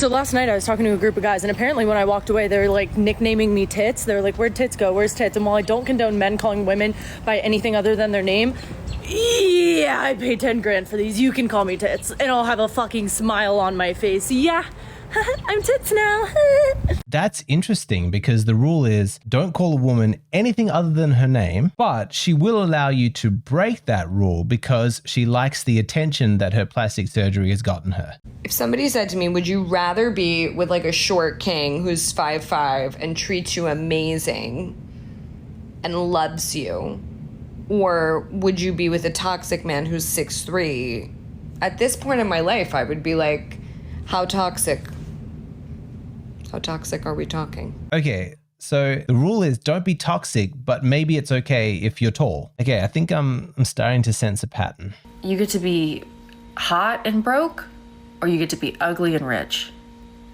So last night I was talking to a group of guys, and apparently when I walked away, they were like nicknaming me Tits. They were like, where'd Tits go? Where's Tits? And while I don't condone men calling women by anything other than their name, yeah, I pay 10 grand for these. You can call me Tits, and I'll have a fucking smile on my face. Yeah, I'm Tits now. That's interesting because the rule is don't call a woman anything other than her name, but she will allow you to break that rule because she likes the attention that her plastic surgery has gotten her. If somebody said to me, would you rather be with like a short king who's 5'5" and treats you amazing and loves you, or would you be with a toxic man who's 6'3"? At this point in my life, I would be like, how toxic? How toxic are we talking? Okay, so the rule is don't be toxic, but maybe it's okay if you're tall. Okay, I think I'm starting to sense a pattern. You get to be hot and broke, or you get to be ugly and rich.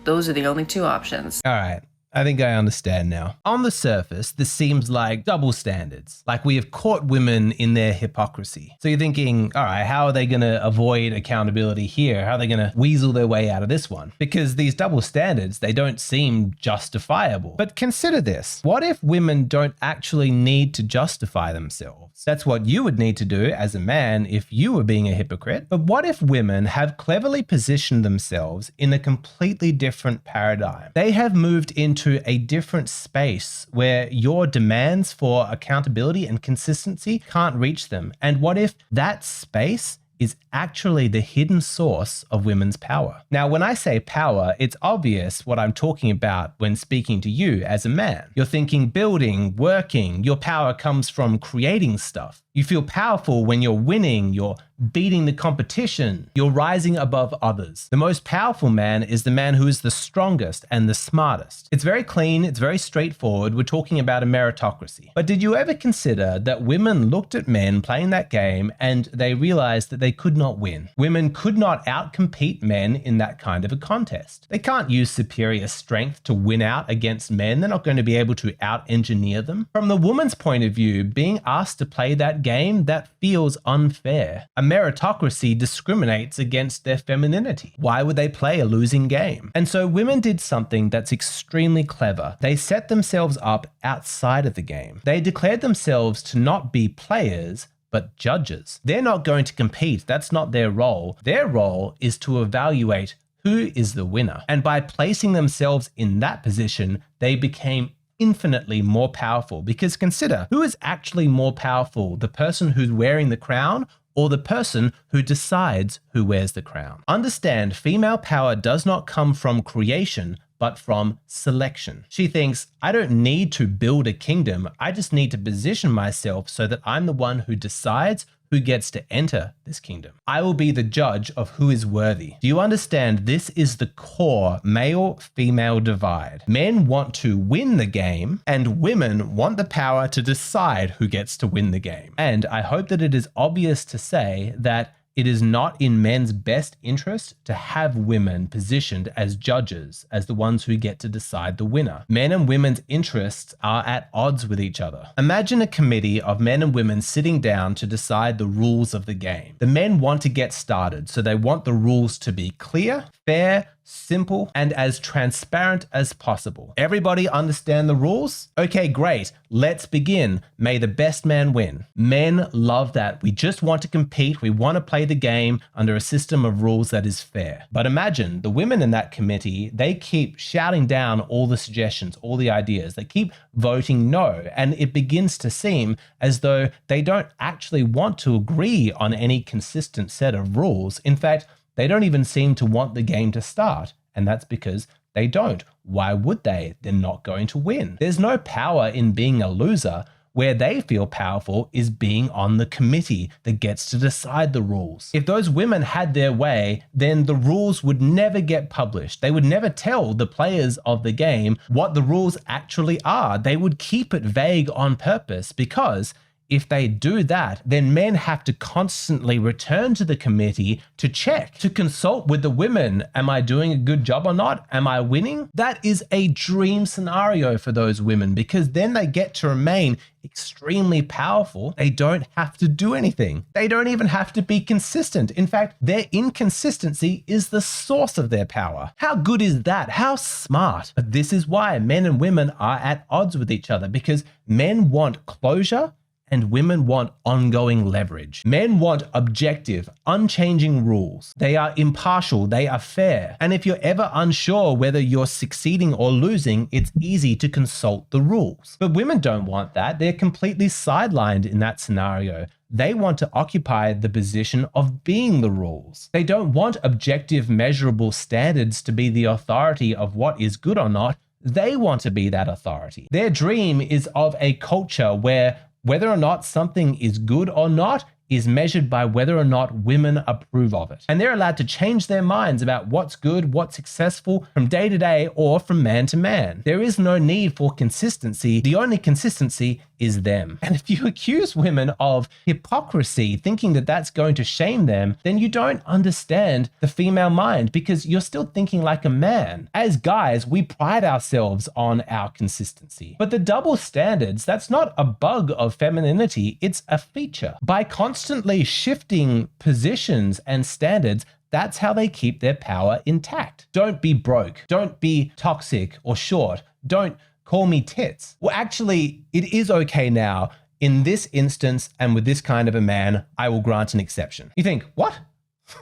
Those are the only two options. All right. I think I understand now. On the surface, this seems like double standards. Like we have caught women in their hypocrisy. So you're thinking, all right, how are they going to avoid accountability here? How are they going to weasel their way out of this one? Because these double standards, they don't seem justifiable. But consider this. What if women don't actually need to justify themselves? That's what you would need to do as a man if you were being a hypocrite. But what if women have cleverly positioned themselves in a completely different paradigm? They have moved into a different space where your demands for accountability and consistency can't reach them. And what if that space is actually the hidden source of women's power? Now, when I say power, it's obvious what I'm talking about when speaking to you as a man. You're thinking building, working, your power comes from creating stuff. You feel powerful when you're winning, you're beating the competition, you're rising above others. The most powerful man is the man who is the strongest and the smartest. It's very clean, it's very straightforward. We're talking about a meritocracy. But did you ever consider that women looked at men playing that game and they realized that they could not win? Women could not outcompete men in that kind of a contest. They can't use superior strength to win out against men. They're not going to be able to out-engineer them. From the woman's point of view, being asked to play that game, that feels unfair. A meritocracy discriminates against their femininity. Why would they play a losing game? And so women did something that's extremely clever. They set themselves up outside of the game. They declared themselves to not be players, but judges. They're not going to compete. That's not their role. Their role is to evaluate who is the winner. And by placing themselves in that position, they became infinitely more powerful. Because consider, who is actually more powerful, the person who's wearing the crown or the person who decides who wears the crown? Understand, female power does not come from creation, but from selection. She thinks, I don't need to build a kingdom. I just need to position myself so that I'm the one who decides who gets to enter this kingdom. I will be the judge of who is worthy. Do you understand? This is the core male-female divide. Men want to win the game, and women want the power to decide who gets to win the game. And I hope that it is obvious to say that it is not in men's best interest to have women positioned as judges, as the ones who get to decide the winner. Men and women's interests are at odds with each other. Imagine a committee of men and women sitting down to decide the rules of the game. The men want to get started, so they want the rules to be clear, fair, simple, and as transparent as possible. Everybody understand the rules? Okay, great. Let's begin. May the best man win. Men love that. We just want to compete. We want to play the game under a system of rules that is fair. But imagine the women in that committee, they keep shouting down all the suggestions, all the ideas. They keep voting no. And it begins to seem as though they don't actually want to agree on any consistent set of rules. In fact, they don't even seem to want the game to start, and that's because they don't. Why would they? They're not going to win. There's no power in being a loser. Where they feel powerful is being on the committee that gets to decide the rules. If those women had their way, then the rules would never get published. They would never tell the players of the game what the rules actually are. They would keep it vague on purpose because if they do that, then men have to constantly return to the committee to check, to consult with the women. Am I doing a good job or not? Am I winning? That is a dream scenario for those women, because then they get to remain extremely powerful. They don't have to do anything. They don't even have to be consistent. In fact, their inconsistency is the source of their power. How good is that? How smart? But this is why men and women are at odds with each other, because men want closure and women want ongoing leverage. Men want objective, unchanging rules. They are impartial, they are fair. And if you're ever unsure whether you're succeeding or losing, it's easy to consult the rules. But women don't want that. They're completely sidelined in that scenario. They want to occupy the position of being the rules. They don't want objective, measurable standards to be the authority of what is good or not. They want to be that authority. Their dream is of a culture where whether or not something is good or not is measured by whether or not women approve of it. And they're allowed to change their minds about what's good, what's successful from day to day or from man to man. There is no need for consistency. The only consistency is them. And if you accuse women of hypocrisy, thinking that that's going to shame them, then you don't understand the female mind, because you're still thinking like a man. As guys, we pride ourselves on our consistency. But the double standards, that's not a bug of femininity, it's a feature. By constantly shifting positions and standards, that's how they keep their power intact. Don't be broke. Don't be toxic or short. Don't call me tits. Well, actually, it is okay now. In this instance and with this kind of a man, I will grant an exception. You think, what?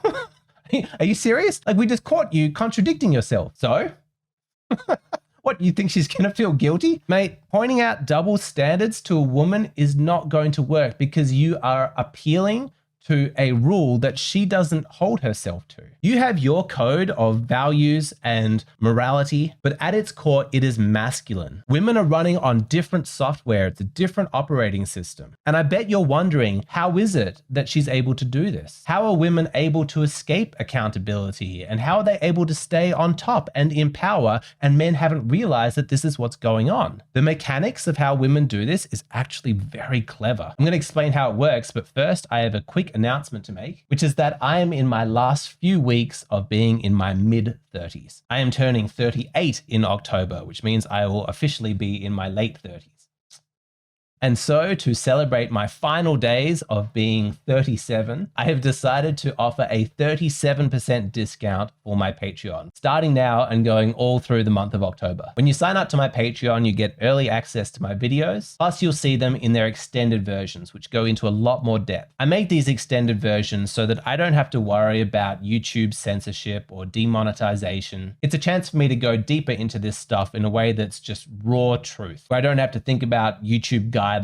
Are you serious? Like, we just caught you contradicting yourself. So? What, you think she's going to feel guilty? Mate, pointing out double standards to a woman is not going to work, because you are appealing to a rule that she doesn't hold herself to. You have your code of values and morality, but at its core, it is masculine. Women are running on different software. It's a different operating system. And I bet you're wondering, how is it that she's able to do this? How are women able to escape accountability? And how are they able to stay on top and in power? And men haven't realized that this is what's going on. The mechanics of how women do this is actually very clever. I'm going to explain how it works, but first I have a quick announcement to make, which is that I am in my last few weeks of being in my mid-30s. I am turning 38 in October, which means I will officially be in my late 30s. And so, to celebrate my final days of being 37, I have decided to offer a 37% discount for my Patreon, starting now and going all through the month of October. When you sign up to my Patreon, you get early access to my videos, plus you'll see them in their extended versions, which go into a lot more depth. I make these extended versions so that I don't have to worry about YouTube censorship or demonetization. It's a chance for me to go deeper into this stuff in a way that's just raw truth, where I don't have to think about YouTube guidelines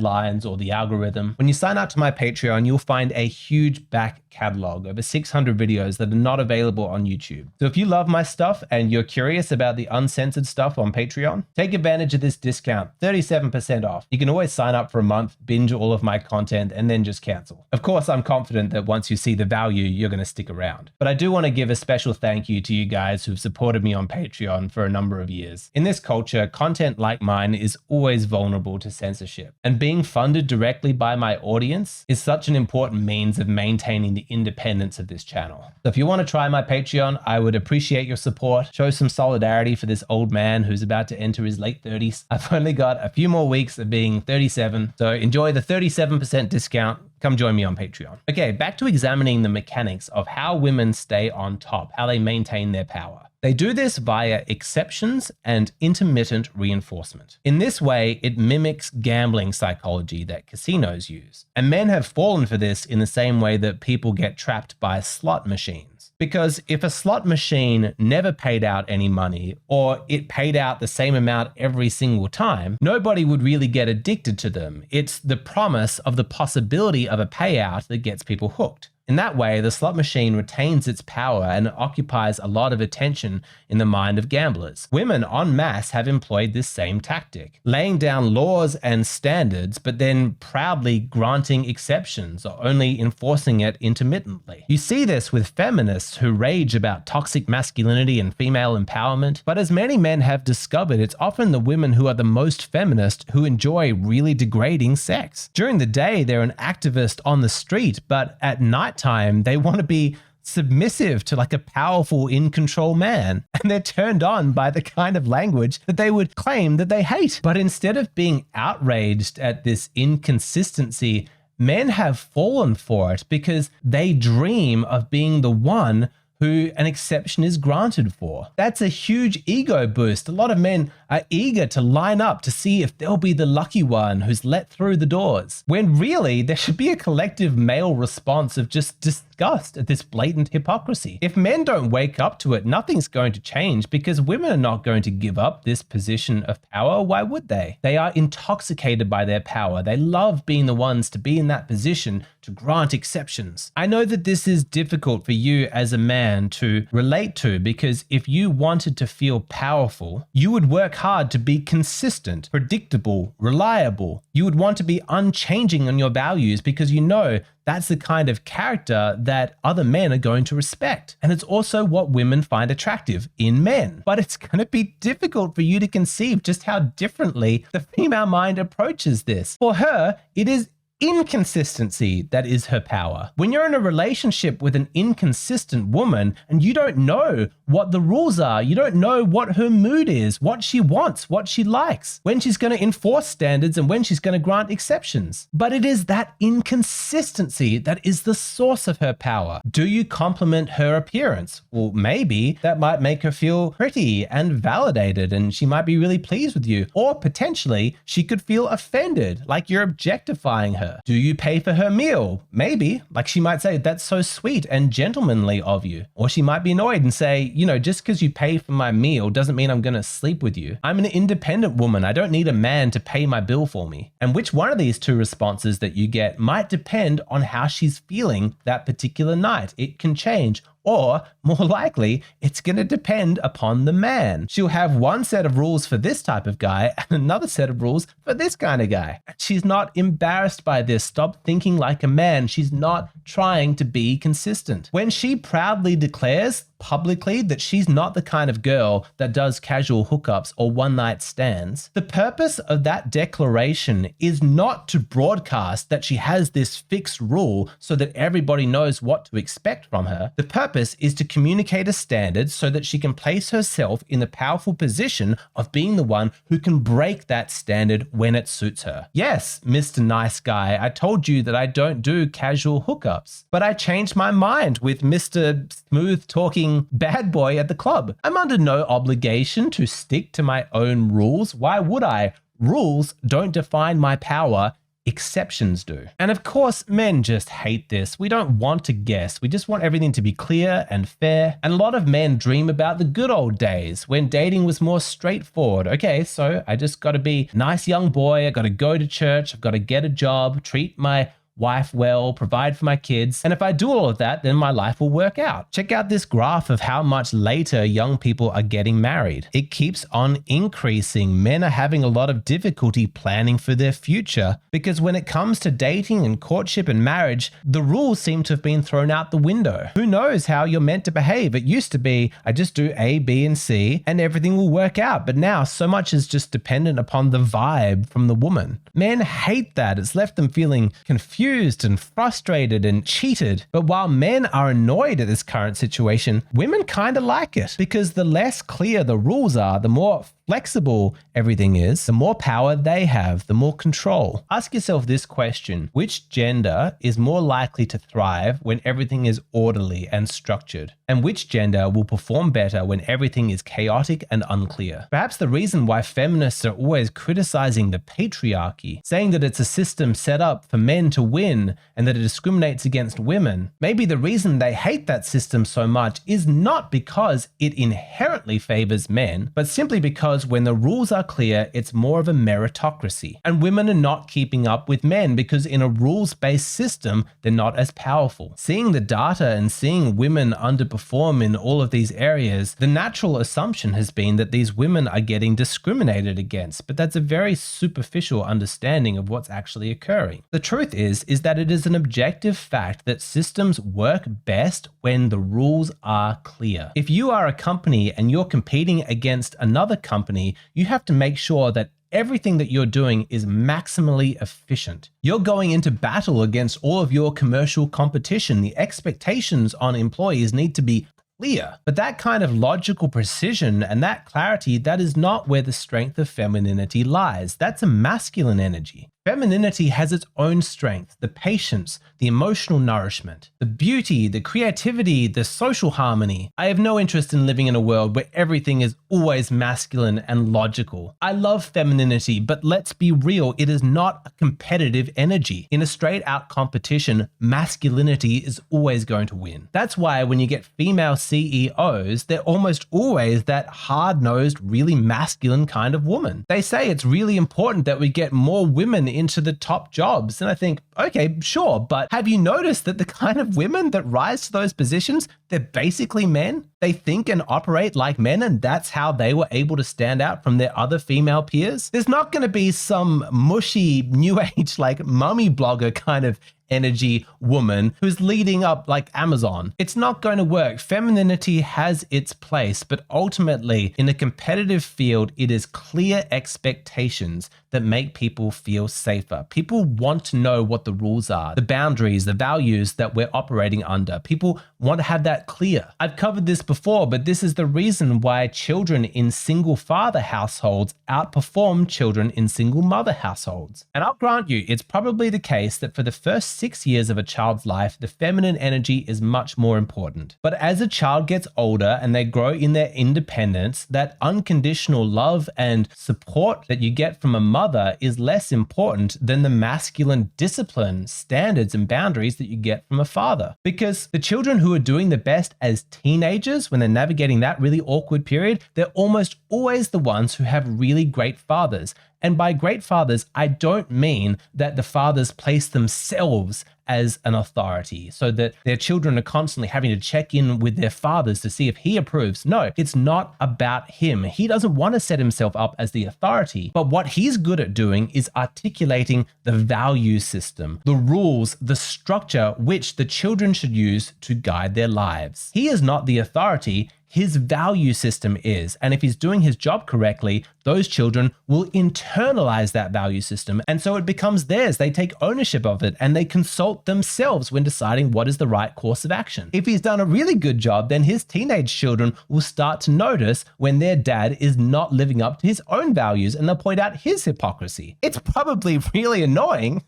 or the algorithm. When you sign up to my Patreon, you'll find a huge back catalog, over 600 videos that are not available on YouTube. So if you love my stuff and you're curious about the uncensored stuff on Patreon, take advantage of this discount, 37% off. You can always sign up for a month, binge all of my content, and then just cancel. Of course, I'm confident that once you see the value, you're going to stick around. But I do want to give a special thank you to you guys who've supported me on Patreon for a number of years. In this culture, content like mine is always vulnerable to censorship. And being funded directly by my audience is such an important means of maintaining the independence of this channel. So if you want to try my Patreon, I would appreciate your support. Show some solidarity for this old man who's about to enter his late 30s. I've only got a few more weeks of being 37, so enjoy the 37% discount. Come join me on Patreon. Okay, back to examining the mechanics of how women stay on top, how they maintain their power. They do this via exceptions and intermittent reinforcement. In this way, it mimics gambling psychology that casinos use. And men have fallen for this in the same way that people get trapped by slot machines. Because if a slot machine never paid out any money, or it paid out the same amount every single time, nobody would really get addicted to them. It's the promise of the possibility of a payout that gets people hooked. In that way, the slot machine retains its power and occupies a lot of attention in the mind of gamblers. Women en masse have employed this same tactic, laying down laws and standards, but then proudly granting exceptions or only enforcing it intermittently. You see this with feminists who rage about toxic masculinity and female empowerment, but as many men have discovered, it's often the women who are the most feminist who enjoy really degrading sex. During the day, they're an activist on the street, but at nighttime, they want to be submissive to like a powerful, in-control man. And they're turned on by the kind of language that they would claim that they hate. But instead of being outraged at this inconsistency, men have fallen for it because they dream of being the one who an exception is granted for. That's a huge ego boost. A lot of men are eager to line up to see if they'll be the lucky one who's let through the doors, when really there should be a collective male response of just disgust at this blatant hypocrisy. If men don't wake up to it, nothing's going to change because women are not going to give up this position of power. Why would they? They are intoxicated by their power. They love being the ones to be in that position to grant exceptions. I know that this is difficult for you as a man to relate to, because if you wanted to feel powerful, you would work hard to be consistent, predictable, reliable. You would want to be unchanging on your values because you know that's the kind of character that other men are going to respect. And it's also what women find attractive in men. But it's going to be difficult for you to conceive just how differently the female mind approaches this. For her, it is inconsistency that is her power. When you're in a relationship with an inconsistent woman and you don't know what the rules are, you don't know what her mood is, what she wants, what she likes, when she's going to enforce standards and when she's going to grant exceptions. But it is that inconsistency that is the source of her power. Do you compliment her appearance? Well, maybe that might make her feel pretty and validated and she might be really pleased with you. Or potentially she could feel offended, like you're objectifying her. Do you pay for her meal? Maybe. Like she might say, that's so sweet and gentlemanly of you. Or she might be annoyed and say, you know, just because you pay for my meal doesn't mean I'm going to sleep with you. I'm an independent woman. I don't need a man to pay my bill for me. And which one of these two responses that you get might depend on how she's feeling that particular night. It can change. Or, more likely, it's going to depend upon the man. She'll have one set of rules for this type of guy and another set of rules for this kind of guy. She's not embarrassed by this. Stop thinking like a man. She's not trying to be consistent. When she proudly declares publicly that she's not the kind of girl that does casual hookups or one-night stands, the purpose of that declaration is not to broadcast that she has this fixed rule so that everybody knows what to expect from her. The purpose is to communicate a standard so that she can place herself in the powerful position of being the one who can break that standard when it suits her. Yes, Mr. Nice Guy, I told you that I don't do casual hookups, but I changed my mind with Mr. Smooth Talking bad boy at the club. I'm under no obligation to stick to my own rules. Why would I? Rules don't define my power. Exceptions do. And of course, men just hate this. We don't want to guess. We just want everything to be clear and fair. And a lot of men dream about the good old days when dating was more straightforward. Okay, so I just got to be a nice young boy. I got to go to church. I've got to get a job, treat my wife well, provide for my kids. And if I do all of that, then my life will work out. Check out this graph of how much later young people are getting married. It keeps on increasing. Men are having a lot of difficulty planning for their future because when it comes to dating and courtship and marriage, the rules seem to have been thrown out the window. Who knows how you're meant to behave? It used to be, I just do A, B, and C and everything will work out. But now so much is just dependent upon the vibe from the woman. Men hate that. It's left them feeling confused and frustrated and cheated. But while men are annoyed at this current situation, women kind of like it because the less clear the rules are, the more flexible everything is, the more power they have, the more control. Ask yourself this question: which gender is more likely to thrive when everything is orderly and structured? And which gender will perform better when everything is chaotic and unclear? Perhaps the reason why feminists are always criticizing the patriarchy, saying that it's a system set up for men to win and that it discriminates against women, maybe the reason they hate that system so much is not because it inherently favors men, but simply because because when the rules are clear, it's more of a meritocracy. And women are not keeping up with men because in a rules-based system, they're not as powerful. Seeing the data and seeing women underperform in all of these areas, the natural assumption has been that these women are getting discriminated against, but that's a very superficial understanding of what's actually occurring. The truth is that it is an objective fact that systems work best when the rules are clear. If you are a company and you're competing against another company, you have to make sure that everything that you're doing is maximally efficient. You're going into battle against all of your commercial competition. The expectations on employees need to be clear. But that kind of logical precision and that clarity, that is not where the strength of femininity lies. That's a masculine energy. Femininity has its own strength, the patience, the emotional nourishment, the beauty, the creativity, the social harmony. I have no interest in living in a world where everything is always masculine and logical. I love femininity, but let's be real, it is not a competitive energy. In a straight out competition, masculinity is always going to win. That's why when you get female CEOs, they're almost always that hard-nosed, really masculine kind of woman. They say it's really important that we get more women into the top jobs. And I think, okay, sure, but have you noticed that the kind of women that rise to those positions, they're basically men? They think and operate like men, and that's how they were able to stand out from their other female peers. There's not going to be some mushy new age like mummy blogger kind of energy woman who's leading up like Amazon. It's not going to work. Femininity has its place, but ultimately in a competitive field, it is clear expectations that make people feel safer. People want to know what the rules are, the boundaries, the values that we're operating under. People want to have that clear. I've covered this before, but this is the reason why children in single father households outperform children in single mother households. And I'll grant you, it's probably the case that for the first 6 years of a child's life, the feminine energy is much more important. But as a child gets older and they grow in their independence, that unconditional love and support that you get from a mother is less important than the masculine discipline, standards, and boundaries that you get from a father. Because the children who are doing the best as teenagers, when they're navigating that really awkward period, they're almost always the ones who have really great fathers. And by great fathers, I don't mean that the fathers place themselves as an authority so that their children are constantly having to check in with their fathers to see if he approves. No, it's not about him. He doesn't want to set himself up as the authority, but what he's good at doing is articulating the value system, the rules, the structure which the children should use to guide their lives. He is not the authority. His value system is, and if he's doing his job correctly, those children will internalize that value system, and so it becomes theirs. They take ownership of it, and they consult themselves when deciding what is the right course of action. If he's done a really good job, then his teenage children will start to notice when their dad is not living up to his own values, and they'll point out his hypocrisy. It's probably really annoying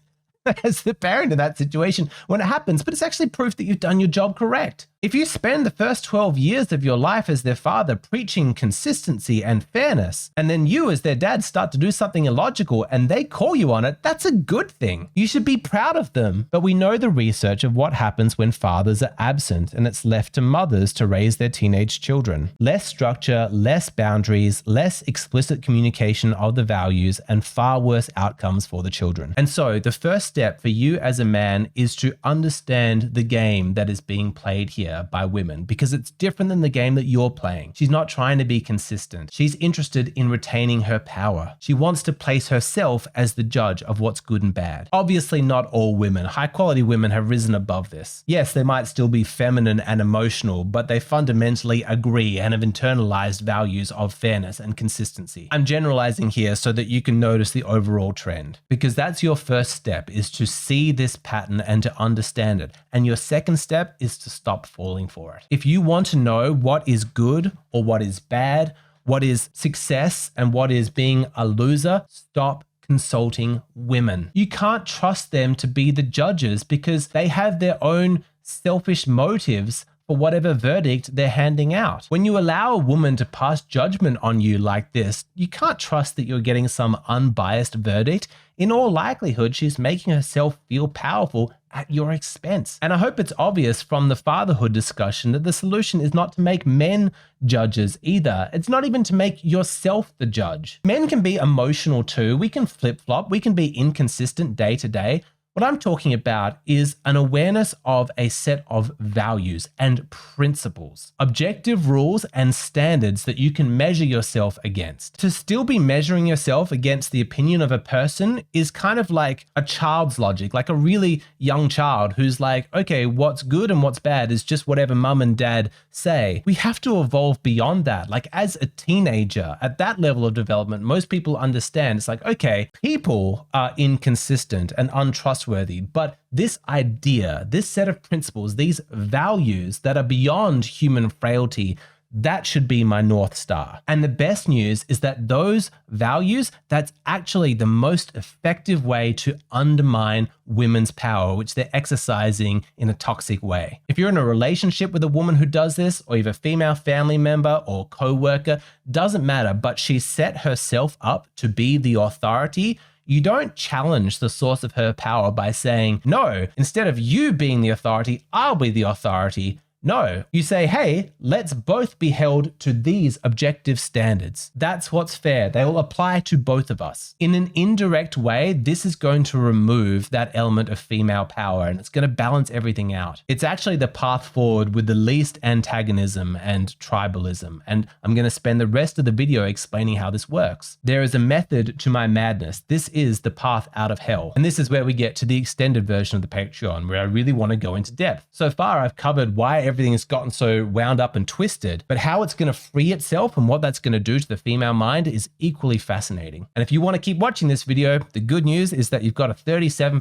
as the parent in that situation when it happens, but it's actually proof that you've done your job correct. If you spend the first 12 years of your life as their father preaching consistency and fairness, and then you as their dad start to do something illogical and they call you on it, that's a good thing. You should be proud of them. But we know the research of what happens when fathers are absent and it's left to mothers to raise their teenage children. Less structure, less boundaries, less explicit communication of the values, and far worse outcomes for the children. And so the first step for you as a man is to understand the game that is being played here by women, because it's different than the game that you're playing. She's not trying to be consistent. She's interested in retaining her power. She wants to place herself as the judge of what's good and bad. Obviously, not all women. High quality women have risen above this. Yes, they might still be feminine and emotional, but they fundamentally agree and have internalized values of fairness and consistency. I'm generalizing here so that you can notice the overall trend, because that's your first step, is to see this pattern and to understand it. And your second step is to stop falling for it. If you want to know what is good or what is bad, what is success and what is being a loser, stop consulting women. You can't trust them to be the judges because they have their own selfish motives for whatever verdict they're handing out. When you allow a woman to pass judgment on you like this, you can't trust that you're getting some unbiased verdict. In all likelihood, she's making herself feel powerful at your expense. And I hope it's obvious from the fatherhood discussion that the solution is not to make men judges either. It's not even to make yourself the judge. Men can be emotional too. We can flip-flop. We can be inconsistent day to day. What I'm talking about is an awareness of a set of values and principles, objective rules and standards that you can measure yourself against. To still be measuring yourself against the opinion of a person is kind of like a child's logic, like a really young child who's like, okay, what's good and what's bad is just whatever mum and dad say. We have to evolve beyond that. Like as a teenager, at that level of development, most people understand it's like, okay, people are inconsistent and untrustworthy. But this idea, this set of principles, these values that are beyond human frailty, that should be my North Star. And the best news is that those values, that's actually the most effective way to undermine women's power, which they're exercising in a toxic way. If you're in a relationship with a woman who does this, or you have a female family member or co-worker, doesn't matter, but she set herself up to be the authority, you don't challenge the source of her power by saying, no, instead of you being the authority, I'll be the authority. No, you say, hey, let's both be held to these objective standards. That's what's fair. They will apply to both of us. In an indirect way, this is going to remove that element of female power and it's going to balance everything out. It's actually the path forward with the least antagonism and tribalism. And I'm going to spend the rest of the video explaining how this works. There is a method to my madness. This is the path out of hell. And this is where we get to the extended version of the Patreon, where I really want to go into depth. So far, I've covered why everything has gotten so wound up and twisted, but how it's going to free itself and what that's going to do to the female mind is equally fascinating. And if you want to keep watching this video, the good news is that you've got a 37%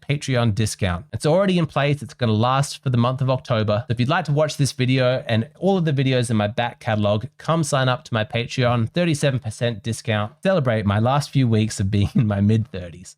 Patreon discount. It's already in place. It's going to last for the month of October. So if you'd like to watch this video and all of the videos in my back catalog, come sign up to my Patreon, 37% discount. Celebrate my last few weeks of being in my mid-30s.